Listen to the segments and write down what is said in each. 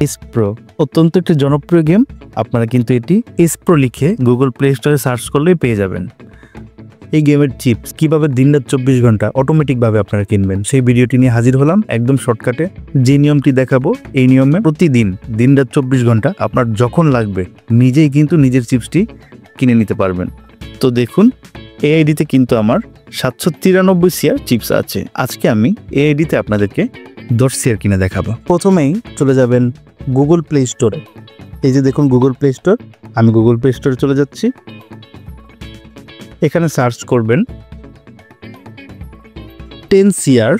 এসপ্রো অত্যন্ত একটি জনপ্রিয় গেম। আপনারা কিন্তু এটি এসপ্রো লিখে গুগল প্লে স্টোরে সার্চ করলেই পেয়ে যাবেন। এই গেমের চিপস কিভাবে দিনরাত 24 ঘন্টা অটোমেটিকভাবে আপনারা কিনবেন সেই ভিডিওটি নিয়ে হাজির হলাম একদম শর্টকাটে। যে নিয়মটি দেখাবো এই নিয়মে প্রতিদিন দিনরাত 24 ঘন্টা আপনার যখন লাগবে নিজেই কিন্তু নিজের চিপসটি কিনে নিতে পারবেন। তো দেখুন এই আইডিতে কিন্তু আমার 793 শেয়ার চিপস আছে। আজকে আমি এই আইডিতে আপনাদেরকে 10 শেয়ার কিনে দেখাবো। প্রথমেই চলে যাবেন গুগল প্লে স্টোরে। এই যে দেখুন গুগল প্লে স্টোর, আমি গুগল প্লে স্টোরে চলে যাচ্ছি। এখানে সার্চ করবেন 10 শেয়ার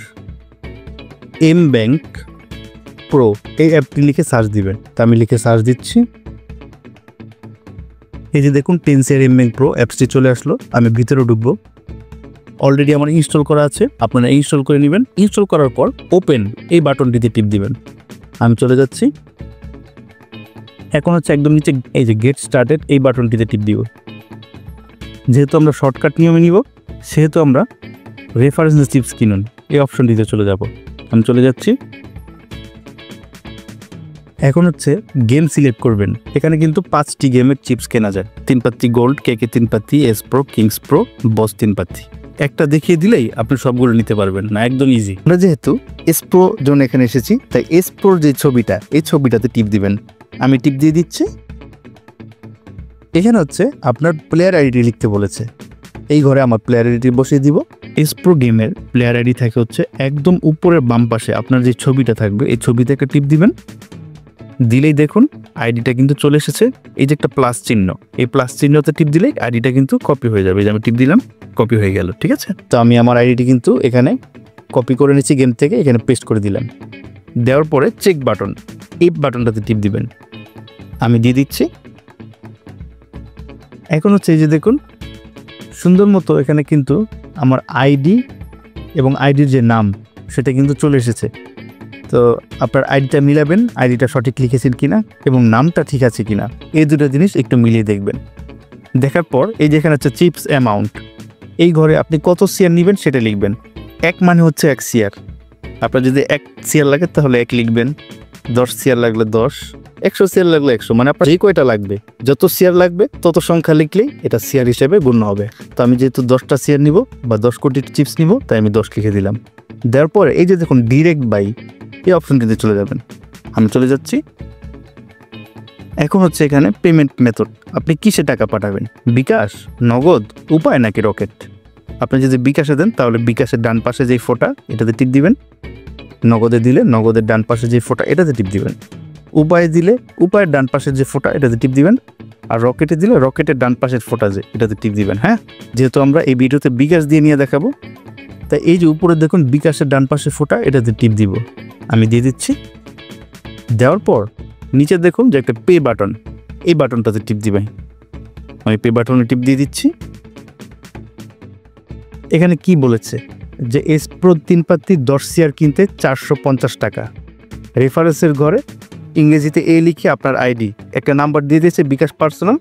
এম ব্যাংক প্রো, এই অ্যাপটি লিখে সার্চ দিবেন। তা আমি লিখে সার্চ দিচ্ছি। এই যে দেখুন 10 শেয়ার এম ব্যাংক প্রো অ্যাপসটি চলে আসলো। আমি ভিতরে ঢুকবো। অলরেডি আমার ইনস্টল করা আছে, আপনারা ইনস্টল করে নেবেন। ইনস্টল করার পর ওপেন এই বাটনটিতে টিপ দিবেন। আমি চলে যাচ্ছি। এখন হচ্ছে একদম নিচে এই যে গেট স্টার্টেড এই বাটনটিতে টিপ দিব। যেহেতু আমরা শর্টকাট নিয়মে নিব সেহেতু আমরা রেফারেন্স চিপস কিনুন এই অপশনটিতে চলে যাব। আমি চলে যাচ্ছি। এখন হচ্ছে গেম সিলেক্ট করবেন। এখানে কিন্তু 5টি গেমের চিপস কেনা যায়। 3 পাত্তি গোল্ড, কেকে 3 পাত্তি, এস প্রো, কিংস প্রো, বস 3 পাত্তি। একটা দেখিয়ে দিলেই আপনি সবগুলো নিতে পারবেন না, একদম ইজি। আমরা যেহেতু এস প্রো জন্য এখানে এসেছি তাই এস প্রোর যে ছবিটা এই ছবিটাতে টিপ দিবেন। আমি টিপ দিয়ে দিচ্ছি। এখানে হচ্ছে আপনার প্লেয়ার আইডি লিখতে বলেছে। এই ঘরে আমার প্লেয়ার আইডি বসিয়ে দিব। এস প্রো গেমের প্লেয়ার আইডি থাকে হচ্ছে একদম উপরের বাম পাশে আপনার যে ছবিটা থাকবে এই ছবিতে একটা টিপ দিবেন। দিলেই দেখুন আইডিটা কিন্তু চলে এসেছে। এই যে একটা প্লাস চিহ্ন, এই প্লাস চিহ্নতে টিপ দিলেই আইডিটা কিন্তু কপি হয়ে যাবে। এই যে আমি টিপ দিলাম, কপি হয়ে গেল। ঠিক আছে, তো আমি আমার আইডিটি কিন্তু এখানে কপি করে নিচ্ছি গেম থেকে, এখানে পেস্ট করে দিলাম। দেওয়ার পরে চেক বাটন এই বাটনটাতে টিপ দিবেন। আমি দিয়ে দিচ্ছি। এখন হচ্ছে এই যে দেখুন সুন্দর মতো এখানে কিন্তু আমার আইডি এবং আইডির যে নাম সেটা কিন্তু চলে এসেছে। তো আপনার আইডিটা মিলাবেন, আইডিটা সঠিক লিখেছেন কিনা এবং নামটা ঠিক আছে কিনা এই দুটো জিনিস একটু মিলিয়ে দেখবেন। দেখার পর এই যেখানে হচ্ছে চিপস অ্যামাউন্ট, এই ঘরে আপনি কত শেয়ার নেবেন সেটা লিখবেন। 1 মানে হচ্ছে 1 শেয়ার। আপনার যদি 1 শেয়ার লাগে তাহলে 1 লিখবেন, 10 শেয়ার লাগলে 10, 100 শেয়ার লাগলে 100, মানে আপনার যে কয়টা লাগবে যত শেয়ার লাগবে তত সংখ্যা লিখলেই এটা শেয়ার হিসেবে গণ্য হবে। তো আমি যেহেতু 10টা শেয়ার নিব বা 10 কোটি চিপস নিব তাই আমি 10 লিখে দিলাম। দেওয়ার পরে এই যে দেখুন ডিরেক্ট বাই এই অপশনটিতে চলে যাবেন। আমি চলে যাচ্ছি। এখন হচ্ছে এখানে পেমেন্ট মেথড, আপনি কিসে টাকা পাঠাবেন, বিকাশ, নগদ, উপায় নাকি রকেট। আপনি যদি বিকাশে দেন তাহলে বিকাশের ডান পাশে যেই ফোঁটা এটাতে টিপ দিবেন। নগদে দিলে নগদের ডান পাশে যে ফোঁটা এটাতে টিপ দিবেন। উপায়ে দিলে উপায়ের ডান পাশের যে ফোঁটা এটাতে টিপ দিবেন। আর রকেটে দিলে রকেটের ডান পাশের ফোঁটা যে এটাতে টিপ দিবেন। হ্যাঁ, যেহেতু আমরা এই ভিডিওতে বিকাশ দিয়ে নিয়ে দেখাবো তাই এই যে উপরে দেখুন বিকাশের ডান পাশের ফোঁটা এটাতে টিপ দিব। আমি দিয়ে দিচ্ছি। দেওয়ার পর নিচে দেখুন যে একটা পে বাটন, এই বাটনটাতে টিপ দিবেন। আমি পে বাটনে টিপ দিয়ে দিচ্ছি। এখানে কি বলেছে যে এস প্রো 3 পাত্তি 10 শেয়ার কিনতে 450 টাকা। রেফারেন্সের ঘরে ইংরেজিতে এ লিখে আপনার আইডি একটা নাম্বার দিয়ে দিয়েছে বিকাশ পার্সোনাল,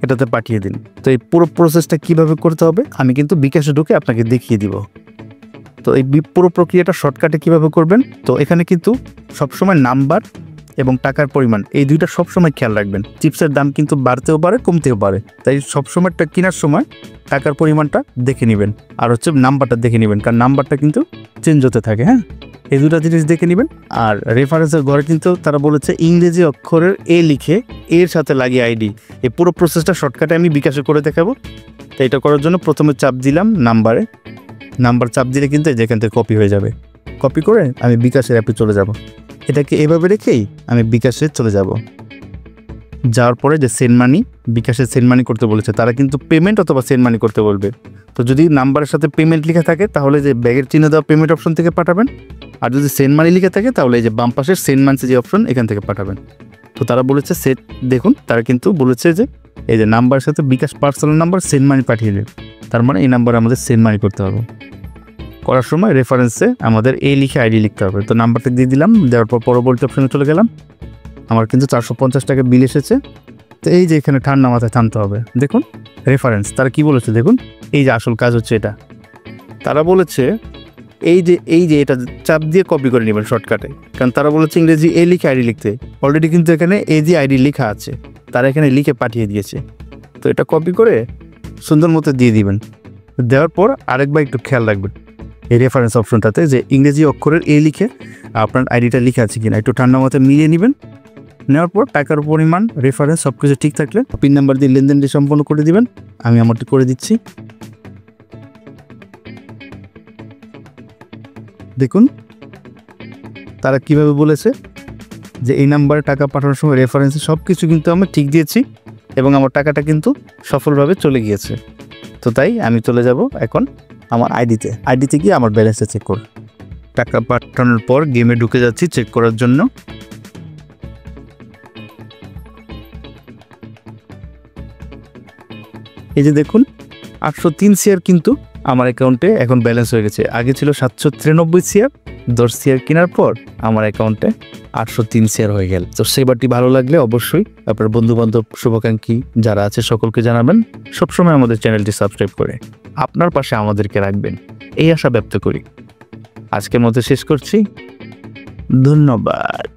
এটাতে পাঠিয়ে দিন। তো এই পুরো প্রসেসটা কিভাবে করতে হবে আমি কিন্তু বিকাশে ঢুকে আপনাকে দেখিয়ে দিব। তো এই পুরো প্রক্রিয়াটা শর্টকাটে কিভাবে করবেন, তো এখানে কিন্তু সবসময় নাম্বার এবং টাকার পরিমাণ এই দুইটা সবসময় খেয়াল রাখবেন। চিপসের দাম কিন্তু বাড়তেও পারে কমতেও পারে, তাই সবসময় কেনার সময় টাকার পরিমাণটা দেখে নেবেন আর হচ্ছে নাম্বারটা দেখে নেবেন, কারণ নাম্বারটা কিন্তু চেঞ্জ হতে থাকে। হ্যাঁ, এই দুটো জিনিস দেখে নেবেন। আর রেফারেন্সের ঘরে কিন্তু তারা বলেছে ইংরেজি অক্ষরের এ লিখে এর সাথে লাগিয়ে আইডি। এই পুরো প্রসেসটা শর্টকাটে আমি বিকাশে করে দেখাবো। তো এটা করার জন্য প্রথমে চাপ দিলাম নাম্বারে, নাম্বার চাপ দিলে কিন্তু যেখান থেকে কপি হয়ে যাবে। কপি করে আমি বিকাশের অ্যাপে চলে যাব। এটাকে এভাবে রেখেই আমি বিকাশে চলে যাব। যাওয়ার পরে যে সেন্ড মানি, বিকাশে সেন্ড মানি করতে বলেছে, তারা কিন্তু পেমেন্ট অথবা সেন্ড মানি করতে বলবে। তো যদি নাম্বারের সাথে পেমেন্ট লেখা থাকে তাহলে যে ব্যাগের চিহ্ন দেওয়া পেমেন্ট অপশন থেকে পাঠাবেন, আর যদি সেন্ড মানি লিখে থাকে তাহলে এই যে বাম পাশের সেন্ড মানি যে অপশন এখান থেকে পাঠাবেন। তো তারা বলেছে সেট, দেখুন তারা কিন্তু বলেছে যে এই যে নাম্বারের সাথে বিকাশ পার্সোনাল নাম্বার সেন্ড মানি পাঠিয়ে দেবে, তার মানে এই নাম্বারে আমাদের সেন্ড মানি করতে হবে। করার সময় রেফারেন্সে আমাদের এ লিখে আইডি লিখতে হবে। তো নাম্বারটা দিয়ে দিলাম। দেওয়ার পর পরবর্তী অপশনে চলে গেলাম। আমার কিন্তু 450 টাকা বিল এসেছে। তো এই যে এখানে ঠান্ডা মাথায় টানতে হবে। দেখুন রেফারেন্স তারা কি বলেছে, দেখুন এই যে আসল কাজ হচ্ছে এটা। তারা বলেছে এই যে এটা চাপ দিয়ে কপি করে নেবেন শর্টকাটে, কারণ তারা বলেছে ইংরেজি এ লিখে আইডি লিখতে। অলরেডি কিন্তু এখানে এজি আইডি লেখা আছে, তারা এখানে লিখে পাঠিয়ে দিয়েছে। তো এটা কপি করে সুন্দর মতো দিয়ে দিবেন। দেওয়ার পর আরেকবার একটু খেয়াল রাখবেন এই রেফারেন্স অপশনটাতে যে ইংরেজি অক্ষরের এ লিখে আপনার আইডিটা লিখে আছে কিনা, একটু ঠান্ডা মাথায় মিলিয়ে নেবেন। নেওয়ার পর টাকার পরিমাণ, রেফারেন্স সব কিছু ঠিক থাকলে পিন নাম্বার দিয়ে লেনদেনটি সম্পন্ন করে দিবেন। আমি আমারটি করে দিচ্ছি। দেখুন তারা কিভাবে বলেছে যে এই নাম্বারে টাকা পাঠানোর সময় রেফারেন্সে সব কিছু কিন্তু আমি ঠিক দিয়েছি এবং আমার টাকাটা কিন্তু সফলভাবে চলে গিয়েছে। তো তাই আমি চলে যাব এখন আমার আইডিতে গিয়ে আমার ব্যালেন্সটা চেক করব। টাকা পাঠানোর পর গেমে ঢুকে যাচ্ছি চেক করার জন্য। এই যে দেখুন 803 শেয়ার কিন্তু আমার অ্যাকাউন্টে এখন ব্যালেন্স হয়ে গেছে। আগে ছিল 793 শেয়ার, 10 শেয়ার কেনার পর আমার অ্যাকাউন্টে 803 শেয়ার হয়ে গেল। তো সেবারটি ভালো লাগলে অবশ্যই আপনার বন্ধুবান্ধব, শুভাকাঙ্ক্ষী যারা আছে সকলকে জানাবেন। সবসময় আমাদের চ্যানেলটি সাবস্ক্রাইব করে আপনার পাশে আমাদেরকে রাখবেন, এই আশা ব্যক্ত করি। আজকের মতো শেষ করছি। ধন্যবাদ।